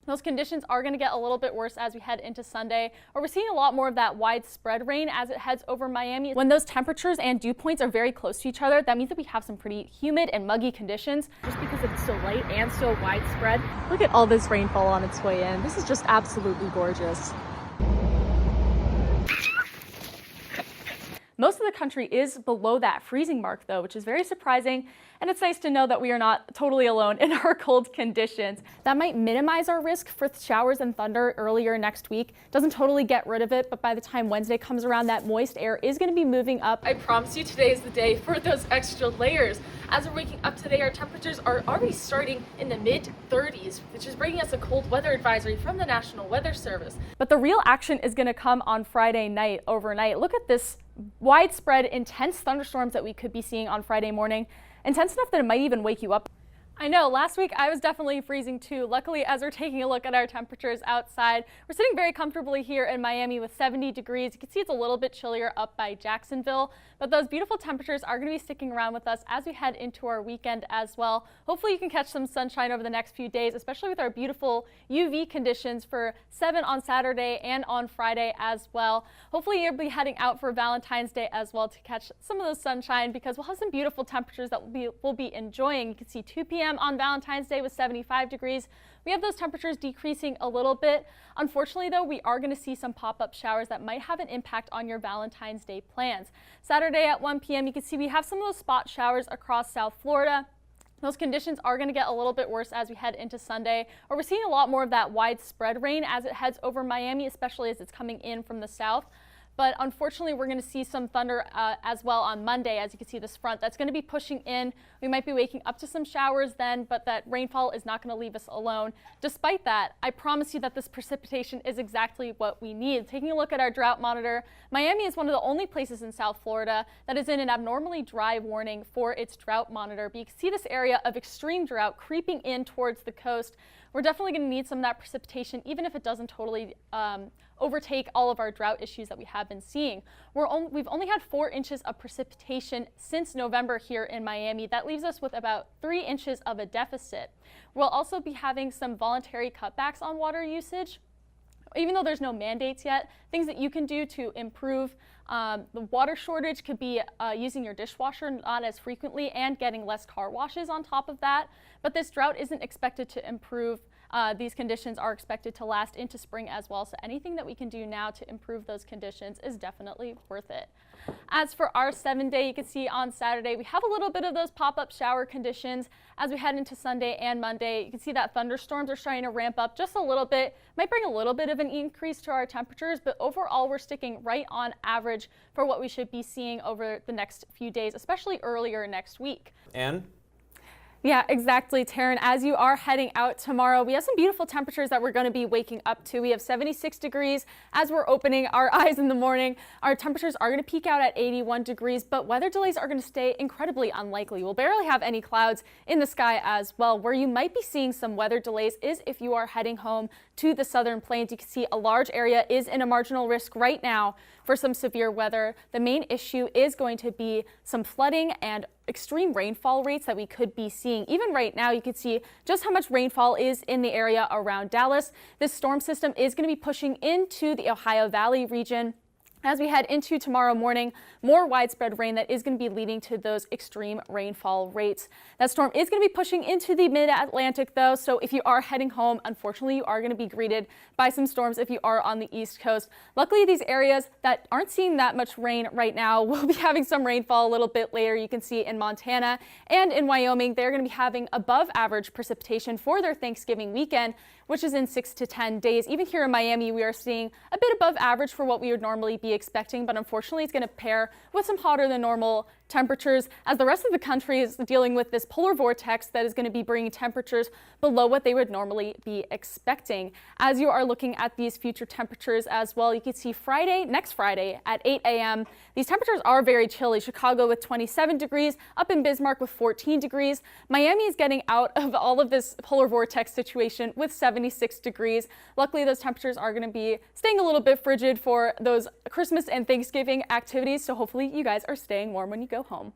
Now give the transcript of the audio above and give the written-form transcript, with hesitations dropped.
Those conditions are going to get a little bit worse as we head into Sunday, where we're seeing a lot more of that widespread rain as it heads over Miami. When those temperatures and dew points are very close to each other, that means that we have some pretty humid and muggy conditions just because it's so light and so widespread. Look at all this rainfall on its way in. This is just absolutely gorgeous. Most of the country is below that freezing mark though, which is very surprising, and it's nice to know that we are not totally alone in our cold conditions. That might minimize our risk for showers and thunder earlier next week. Doesn't totally get rid of it, but by the time Wednesday comes around, that moist air is going to be moving up. I promise you today is the day for those extra layers. As we're waking up today, our temperatures are already starting in the mid-30s, which is bringing us a cold weather advisory from the National Weather Service. But the real action is going to come on Friday night, overnight. Look at this widespread, intense thunderstorms that we could be seeing on Friday morning. Intense enough that it might even wake you up. I know, last week I was definitely freezing too. Luckily, as we're taking a look at our temperatures outside, we're sitting very comfortably here in Miami with 70 degrees. You can see it's a little bit chillier up by Jacksonville, but those beautiful temperatures are going to be sticking around with us as we head into our weekend as well. Hopefully you can catch some sunshine over the next few days, especially with our beautiful UV conditions for 7 on Saturday and on Friday as well. Hopefully you'll be heading out for Valentine's Day as well to catch some of those sunshine, because we'll have some beautiful temperatures that we'll be enjoying. You can see 2 p.m. on Valentine's Day with 75 degrees. We have those temperatures decreasing a little bit. Unfortunately though, we are going to see some pop-up showers that might have an impact on your Valentine's Day plans. Saturday at 1 p.m. you can see we have some of those spot showers across South Florida. Those conditions are going to get a little bit worse as we head into Sunday, where we're seeing a lot more of that widespread rain as it heads over Miami, especially as it's coming in from the south. But unfortunately, we're going to see some thunder as well on Monday. As you can see, this front that's going to be pushing in. We might be waking up to some showers then, but that rainfall is not going to leave us alone. Despite that, I promise you that this precipitation is exactly what we need. Taking a look at our drought monitor, Miami is one of the only places in South Florida that is in an abnormally dry warning for its drought monitor. But you can see this area of extreme drought creeping in towards the coast. We're definitely going to need some of that precipitation, even if it doesn't totally overtake all of our drought issues that we have been seeing. We've only had 4 inches of precipitation since November here in Miami. That leaves us with about 3 inches of a deficit. We'll also be having some voluntary cutbacks on water usage. Even though there's no mandates yet, things that you can do to improve the water shortage could be using your dishwasher not as frequently and getting less car washes on top of that. But this drought isn't expected to improve. These conditions are expected to last into spring as well, so anything that we can do now to improve those conditions is definitely worth it. As for our 7-day, you can see on Saturday we have a little bit of those pop-up shower conditions as we head into Sunday and Monday. You can see that thunderstorms are starting to ramp up just a little bit. Might bring a little bit of an increase to our temperatures, but overall we're sticking right on average for what we should be seeing over the next few days, especially earlier next week. And yeah, exactly, Taryn. As you are heading out tomorrow, we have some beautiful temperatures that we're going to be waking up to. We have 76 degrees as we're opening our eyes in the morning. Our temperatures are going to peak out at 81 degrees, but weather delays are going to stay incredibly unlikely. We'll barely have any clouds in the sky as well. Where you might be seeing some weather delays is if you are heading home to the southern plains. You can see a large area is in a marginal risk right now for some severe weather. The main issue is going to be some flooding and extreme rainfall rates that we could be seeing. Even right now, you can see just how much rainfall is in the area around Dallas. This storm system is going to be pushing into the Ohio Valley region. As we head into tomorrow morning, more widespread rain that is going to be leading to those extreme rainfall rates. That storm is going to be pushing into the mid-Atlantic though, so if you are heading home, unfortunately you are going to be greeted by some storms if you are on the East Coast. Luckily, these areas that aren't seeing that much rain right now will be having some rainfall a little bit later. You can see in Montana and in Wyoming, they're going to be having above average precipitation for their Thanksgiving weekend, which is in 6 to 10 days. Even here in Miami, we are seeing a bit above average for what we would normally be expecting, but unfortunately it's going to pair with some hotter than normal temperatures as the rest of the country is dealing with this polar vortex that is going to be bringing temperatures below what they would normally be expecting. As you are looking at these future temperatures as well, you can see next Friday at 8 a.m. These temperatures are very chilly. Chicago with 27 degrees, up in Bismarck with 14 degrees. Miami is getting out of all of this polar vortex situation with 76 degrees. Luckily, those temperatures are going to be staying a little bit frigid for those Christmas and Thanksgiving activities, so hopefully you guys are staying warm when you go home.